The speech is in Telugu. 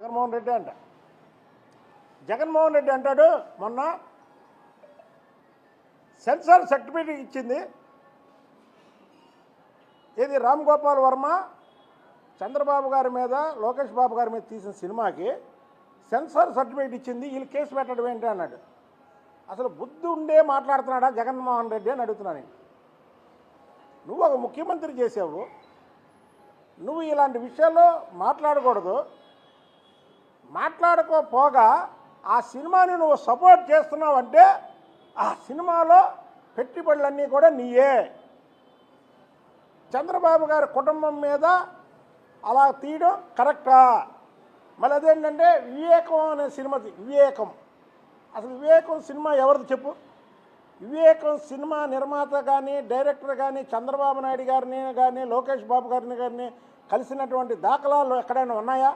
జగన్మోహన్ రెడ్డి అంట. జగన్మోహన్ రెడ్డి అంటాడు, మొన్న సెన్సార్ సర్టిఫికేట్ ఇచ్చింది ఇది రామ్ గోపాల్ వర్మ చంద్రబాబు గారి మీద లోకేష్ బాబు గారి మీద తీసిన సినిమాకి సెన్సార్ సర్టిఫికేట్ ఇచ్చింది, వీళ్ళు కేసు పెట్టడం ఏంటి అన్నాడు. అసలు బుద్ధి ఉండే మాట్లాడుతున్నాడా జగన్మోహన్ రెడ్డి అని అడుగుతున్నాను. నువ్వు ఒక ముఖ్యమంత్రి చేసావు, నువ్వు ఇలాంటి విషయాల్లో మాట్లాడకూడదు. మాట్లాడుకోపోగా ఆ సినిమాని నువ్వు సపోర్ట్ చేస్తున్నావంటే ఆ సినిమాలో పెట్టుబడులన్నీ కూడా నీయే. చంద్రబాబు గారి కుటుంబం మీద అలా తీయడం కరెక్టా? మళ్ళీ అదేంటంటే వివేకం అనే సినిమా, వివేకం అసలు వివేకం సినిమా ఎవరిది చెప్పు? వివేకం సినిమా నిర్మాత కానీ డైరెక్టర్ కానీ చంద్రబాబు నాయుడు గారిని కానీ లోకేష్ బాబు గారిని కలిసినటువంటి దాఖలాలు ఎక్కడైనా ఉన్నాయా?